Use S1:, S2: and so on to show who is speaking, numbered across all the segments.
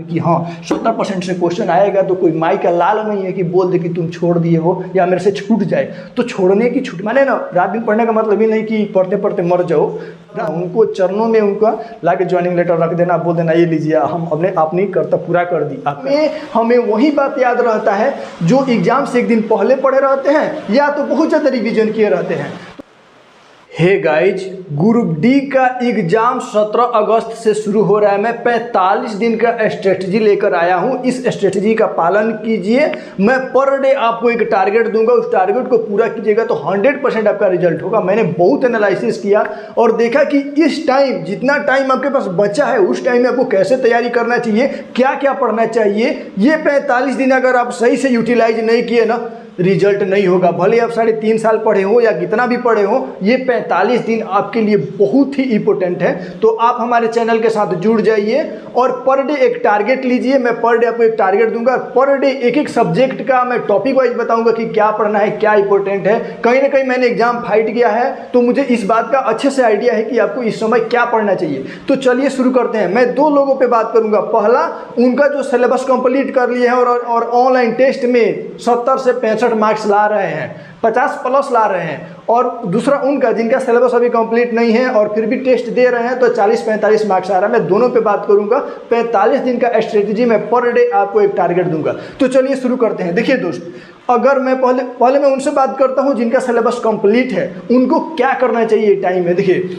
S1: कि हाँ 70% से क्वेश्चन आएगा तो कोई माई का लाल नहीं है कि बोल दे कि तुम छोड़ दिए हो या मेरे से छूट जाए। तो छोड़ने की छूट माने ना, रात दिन पढ़ने का मतलब ही नहीं कि पढ़ते पढ़ते मर जाओ। उनको चरणों में उनका लाके ज्वाइनिंग लेटर रख देना, बोल देना ये लीजिए हम अपनी कर्तव्य पूरा कर दी। हमें वही बात याद रहता है जो एग्जाम से एक दिन पहले पढ़े रहते हैं या तो बहुत ज़्यादा रिविजन किए रहते हैं। हे गाइज, ग्रुप डी का एग्जाम 17 अगस्त से शुरू हो रहा है। मैं 45 दिन का स्ट्रेटजी लेकर आया हूं। इस स्ट्रेटजी का पालन कीजिए। मैं पर डे आपको एक टारगेट दूंगा, उस टारगेट को पूरा कीजिएगा तो 100% आपका रिजल्ट होगा। मैंने बहुत एनालिसिस किया और देखा कि इस टाइम जितना टाइम आपके पास बचा है उस टाइम में आपको कैसे तैयारी करना चाहिए, क्या क्या पढ़ना चाहिए। ये 45 दिन अगर आप सही से यूटिलाइज नहीं किए ना, रिजल्ट नहीं होगा। भले आप 3.5 साल पढ़े हो या कितना भी पढ़े हो, ये 45 दिन आपके लिए बहुत ही इंपॉर्टेंट है। तो आप हमारे चैनल के साथ जुड़ जाइए और पर डे एक टारगेट लीजिए। मैं पर डे आपको एक टारगेट दूंगा। पर डे एक एक सब्जेक्ट का मैं टॉपिक वाइज बताऊंगा कि क्या पढ़ना है, क्या इंपॉर्टेंट है। कहीं ना कहीं मैंने एग्जाम फाइट किया है तो मुझे इस बात का अच्छे से आइडिया है कि आपको इस समय क्या पढ़ना चाहिए। तो चलिए शुरू करते हैं। मैं 2 लोगों पर बात करूंगा। पहला, उनका जो सिलेबस कंप्लीट कर लिए हैं और ऑनलाइन टेस्ट में 70 से 65 मार्क्स ला रहे हैं, 50 प्लस ला रहे हैं। और दूसरा उनका जिनका सिलेबस अभी कंप्लीट नहीं है और फिर भी टेस्ट दे रहे हैं तो 40-45 मार्क्स आ रहा है। मैं दोनों पे बात करूंगा। 45 दिन का स्ट्रेटजी में पर डे आपको एक टारगेट दूंगा। तो चलिए शुरू करते हैं। देखिए दोस्त, अगर मैं पहले मैं उनसे बात करता हूं जिनका सिलेबस कंप्लीट है, उनको क्या करना चाहिए टाइम में। देखिए,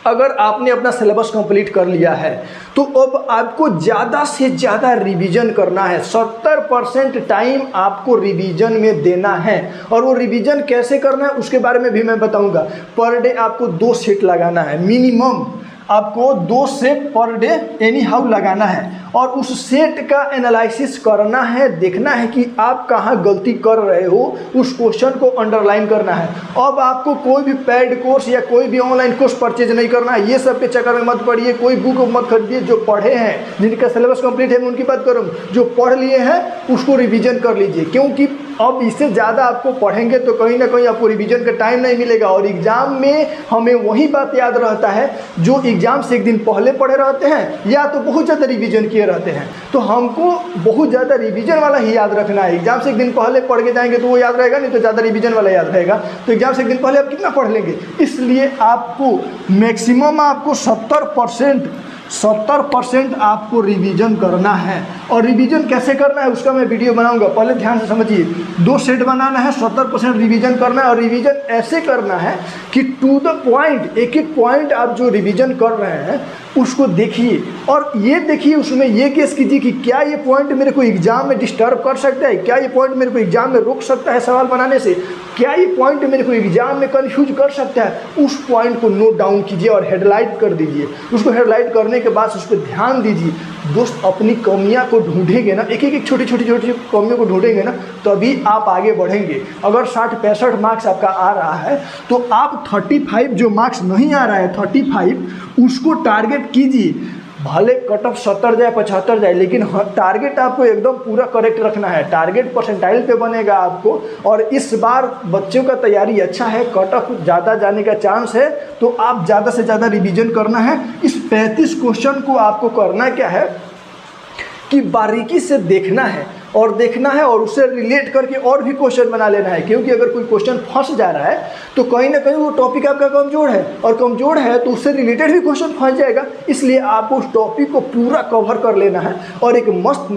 S1: अगर आपने अपना सिलेबस कंप्लीट कर लिया है तो अब आपको ज़्यादा से ज़्यादा रिवीजन करना है। 70% टाइम आपको रिवीजन में देना है। और वो रिवीजन कैसे करना है उसके बारे में भी मैं बताऊंगा। पर डे आपको 2 सेट लगाना है, मिनिमम आपको 2 set per day any how लगाना है। और उस सेट का एनालिसिस करना है, देखना है कि आप कहाँ गलती कर रहे हो, उस क्वेश्चन को अंडरलाइन करना है। अब आपको कोई भी पेड कोर्स या कोई भी ऑनलाइन कोर्स परचेज नहीं करना है। ये सब के चक्कर में मत पड़िए, कोई बुक मत खरीदिए। जो पढ़े हैं, जिनका सिलेबस कंप्लीट है, मैं उनकी बात करूँ। जो पढ़ लिए हैं उसको रिविजन कर लीजिए, क्योंकि अब इससे ज़्यादा आपको पढ़ेंगे तो कहीं ना कहीं आपको रिवीजन का टाइम नहीं मिलेगा। और एग्ज़ाम में हमें वही बात याद रहता है जो एग्ज़ाम से एक दिन पहले पढ़े रहते हैं या तो बहुत ज़्यादा रिवीजन किए रहते हैं। तो हमको बहुत ज़्यादा रिवीजन वाला ही याद रखना है। एग्ज़ाम से एक दिन पहले पढ़ के जाएंगे तो वो याद रहेगा नहीं, तो ज़्यादा रिवीजन वाला याद रहेगा। तो एग्ज़ाम से एक दिन पहले आप कितना पढ़ लेंगे। इसलिए आपको मैक्सिमम आपको 70% आपको रिवीजन करना है। और रिवीजन कैसे करना है उसका मैं वीडियो बनाऊंगा। पहले ध्यान से समझिए, 2 सेट बनाना है, 70% रिवीजन करना है। और रिवीजन ऐसे करना है कि टू द पॉइंट, एक एक पॉइंट आप जो रिवीजन कर रहे हैं उसको देखिए और ये देखिए, उसमें ये गेस कीजिए कि क्या ये पॉइंट मेरे को एग्जाम में डिस्टर्ब कर सकता है, क्या ये पॉइंट मेरे को एग्जाम में रोक सकता है सवाल बनाने से, क्या ये पॉइंट मेरे को एग्जाम में कंफ्यूज कर सकता है। उस पॉइंट को नोट डाउन कीजिए और हेडलाइट कर दीजिए। उसको हेडलाइट करने के बाद उस पर ध्यान दीजिए। दोस्त, अपनी कमियां को ढूंढेंगे ना, एक एक छोटी छोटी कमियों को ढूंढेंगे ना, तभी आप आगे बढ़ेंगे। अगर 60-65 मार्क्स आपका आ रहा है तो आप 35 जो मार्क्स नहीं आ रहा है, 35 उसको टारगेट कीजिए। भले कट ऑफ 70 जाए 75 जाए, लेकिन टारगेट आपको एकदम पूरा करेक्ट रखना है। टारगेट परसेंटाइल पे बनेगा आपको। और इस बार बच्चों का तैयारी अच्छा है, कट ऑफ ज़्यादा जाने का चांस है, तो आप ज़्यादा से ज़्यादा रिवीजन करना है। इस 35 क्वेश्चन को आपको करना क्या है कि बारीकी से देखना है और उससे रिलेट करके और भी क्वेश्चन बना लेना है। क्योंकि अगर कोई क्वेश्चन फंस जा रहा है तो कहीं ना कहीं वो टॉपिक आपका कमज़ोर है, और कमज़ोर है तो उससे रिलेटेड भी क्वेश्चन फंस जाएगा। इसलिए आपको उस टॉपिक को पूरा कवर कर लेना है और एक मस्त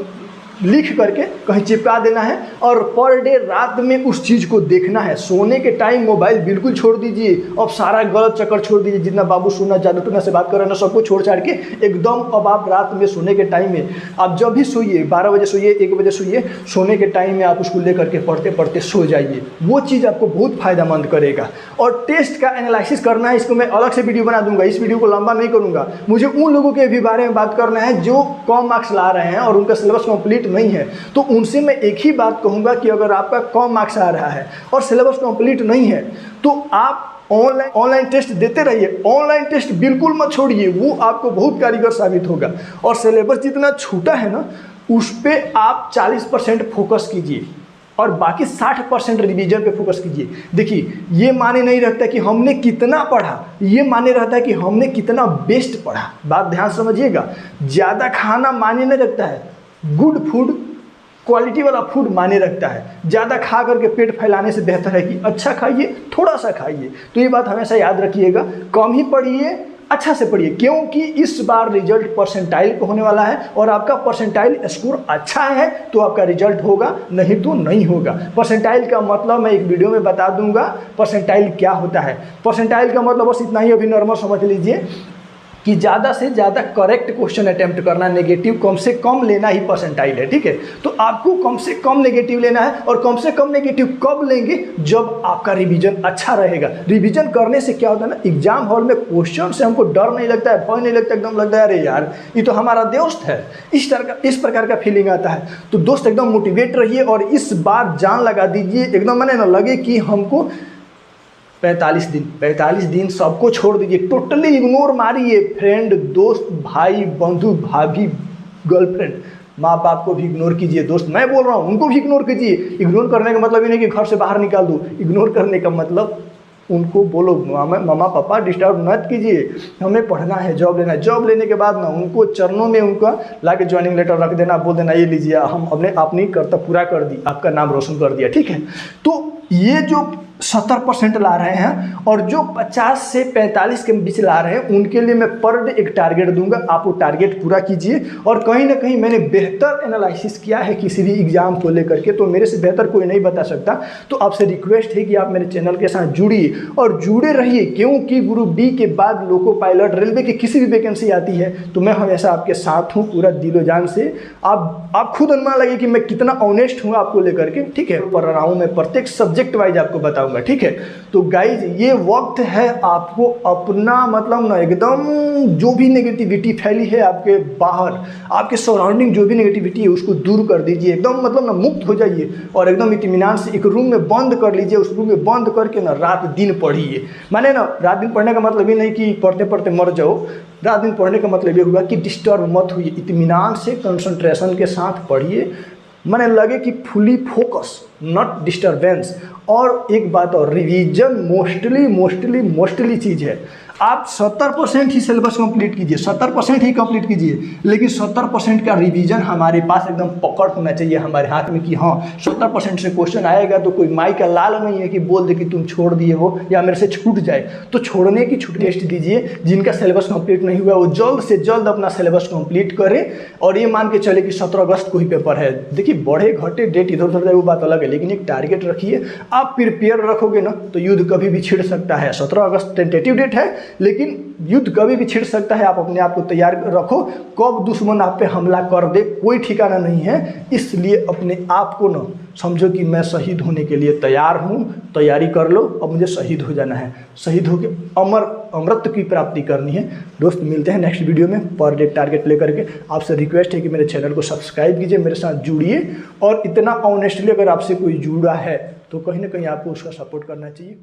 S1: लिख करके कहीं चिपका देना है। और पर डे रात में उस चीज़ को देखना है। सोने के टाइम मोबाइल बिल्कुल छोड़ दीजिए। अब सारा गलत चक्कर छोड़ दीजिए। जितना बाबू सोना जादू टूना से बात कर रहे हैं ना, सबको छोड़ छाड़ के एकदम अब आप रात में सोने के टाइम में आप जब भी सोइए, 12 बजे सोइए, 1 बजे सोइए, सोने के टाइम में आप उसको लेकर के पढ़ते पढ़ते सो जाइए। वो चीज़ आपको बहुत फ़ायदेमंद करेगा। और टेस्ट का एनालिसिस करना है, इसको मैं अलग से वीडियो बना दूंगा। इस वीडियो को लंबा नहीं करूँगा। मुझे उन लोगों के भी बारे में बात करना है जो कम मार्क्स ला रहे हैं और उनका सिलेबस कंप्लीट नहीं है। तो उनसे मैं एक ही बात कहूँगा कि अगर आपका कम मार्क्स आ रहा है और सिलेबस कंप्लीट नहीं है तो आप ऑनलाइन टेस्ट देते रहिए। ऑनलाइन टेस्ट बिल्कुल मत छोड़िए, वो आपको बहुत कारगर साबित होगा। और सिलेबस जितना छूटा है ना, उस पर आप 40% फोकस कीजिए। और बाकी 60% रिवीजन पे फोकस कीजिए। देखिए, ये माने नहीं रखता कि हमने कितना पढ़ा, ये माने रहता है कि हमने कितना बेस्ट पढ़ा। बात ध्यान समझिएगा, ज़्यादा खाना माने नहीं रखता है, गुड फूड, क्वालिटी वाला फूड माने रखता है। ज़्यादा खा करके पेट फैलाने से बेहतर है कि अच्छा खाइए, थोड़ा सा खाइए। तो ये बात हमेशा याद रखिएगा, कम ही पढ़िए, अच्छा से पढ़िए, क्योंकि इस बार रिजल्ट परसेंटाइल पे होने वाला है और आपका परसेंटाइल स्कोर अच्छा है तो आपका रिजल्ट होगा, नहीं तो नहीं होगा। परसेंटाइल का मतलब मैं एक वीडियो में बता दूंगा परसेंटाइल क्या होता है। परसेंटाइल का मतलब बस इतना ही अभी नॉर्मल समझ लीजिए कि ज़्यादा से ज़्यादा करेक्ट क्वेश्चन अटेम्प्ट करना, नेगेटिव कम से कम लेना ही परसेंटाइल है। ठीक है, तो आपको कम से कम नेगेटिव लेना है, और कम से कम नेगेटिव कब लेंगे, जब आपका रिवीजन अच्छा रहेगा। रिवीजन करने से क्या होता है ना, एग्जाम हॉल में क्वेश्चन से हमको डर नहीं लगता है, भय नहीं लगता, एकदम लगता है अरे यार ये तो हमारा दोस्त है, इस प्रकार का फीलिंग आता है। तो दोस्त एकदम मोटिवेट रहिए और इस बार जान लगा दीजिए, एकदम मैंने ना लगे कि हमको 45 दिन सबको छोड़ दीजिए, टोटली इग्नोर मारिए। फ्रेंड, दोस्त, भाई, बंधु, भाभी, गर्लफ्रेंड, माँ बाप को भी इग्नोर कीजिए। दोस्त मैं बोल रहा हूँ उनको भी इग्नोर कीजिए। इग्नोर करने का मतलब ये नहीं कि घर से बाहर निकाल दूँ, इग्नोर करने का मतलब उनको बोलो मामा पापा डिस्टर्ब मत कीजिए, हमें पढ़ना है, जॉब लेना है। जॉब लेने के बाद ना उनको चरणों में उनका लाके ज्वाइनिंग लेटर रख देना, बोल देना ये लीजिए, हम अपनी कर्तव्य पूरा कर दी, आपका नाम रोशन कर दिया। ठीक है, तो ये जो 70% ला रहे हैं और जो 50 से 45 के बीच ला रहे हैं, उनके लिए मैं पर डे एक टारगेट दूंगा, आप वो टारगेट पूरा कीजिए। और कहीं ना कहीं मैंने बेहतर एनालिसिस किया है किसी भी एग्जाम को लेकर के, तो मेरे से बेहतर कोई नहीं बता सकता। तो आपसे रिक्वेस्ट है कि आप मेरे चैनल के साथ जुड़िए और जुड़े रहिए, क्योंकि ग्रुप डी के बाद लोको पायलट, रेलवे की किसी भी वैकेंसी आती है तो मैं हमेशा आपके साथ हूँ पूरा दिलो जान से। आप खुद अनुमान लगे कि मैं कितना ऑनेस्ट हूँ आपको लेकर के। ठीक है, पढ़ रहा हूँ मैं, प्रत्येक सब्जेक्ट वाइज आपको बताऊँगा। ठीक है, तो गाइज ये वक्त है आपको अपना मतलब ना एकदम जो भी नेगेटिविटी फैली है आपके बाहर, आपके सराउंडिंग जो भी नेगेटिविटी है उसको दूर कर दीजिए, एकदम मतलब ना मुक्त हो जाइए और एकदम इत्मीनान से एक रूम में बंद कर लीजिए। उस रूम में बंद करके ना रात दिन पढ़िए। माने ना रात दिन पढ़ने का मतलब ये नहीं कि पढ़ते पढ़ते मर जाओ, रात दिन पढ़ने का मतलब ये हुआ कि डिस्टर्ब मत होइए, इत्मीनान से कंसंट्रेशन के साथ पढ़िए, मैंने लगे कि फुली फोकस, नॉट डिस्टर्बेंस। और एक बात और, रिवीजन मोस्टली चीज़ है। आप 70% ही सिलेबस कंप्लीट कीजिए, 70% ही कंप्लीट कीजिए, लेकिन 70% का रिवीजन हमारे पास एकदम पकड़ होना चाहिए हमारे हाथ में कि हाँ 70% से क्वेश्चन आएगा तो कोई माई का लाल नहीं है कि बोल दे कि तुम छोड़ दिए हो या मेरे से छूट जाए। तो छोड़ने की छूट टेस्ट दीजिए। जिनका सिलेबस कंप्लीट नहीं हुआ वो जल्द से जल्द अपना सिलेबस कंप्लीट करें और ये मान के चले कि 17 अगस्त को ही पेपर है। देखिए बढ़े घटे डेट इधर उधर जाए वो बात अलग है, लेकिन एक टारगेट रखिए। आप प्रिपेयर रखोगे ना तो युद्ध कभी भी छिड़ सकता है। 17 अगस्त टेंटेटिव डेट है, लेकिन युद्ध कभी भी छिड़ सकता है। आप अपने आप को तैयार रखो, कब दुश्मन आप पे हमला कर दे कोई ठिकाना नहीं है। इसलिए अपने आप को ना समझो कि मैं शहीद होने के लिए तैयार हूँ, तैयारी कर लो। अब मुझे शहीद हो जाना है, शहीद होकर अमरत्व की प्राप्ति करनी है। दोस्त मिलते हैं नेक्स्ट वीडियो में पर डे टारगेट लेकर के। आपसे रिक्वेस्ट है कि मेरे चैनल को सब्सक्राइब कीजिए, मेरे साथ जुड़िए और इतना ऑनेस्टली अगर आपसे कोई जुड़ा है तो कहीं ना कहीं आपको उसका सपोर्ट करना चाहिए।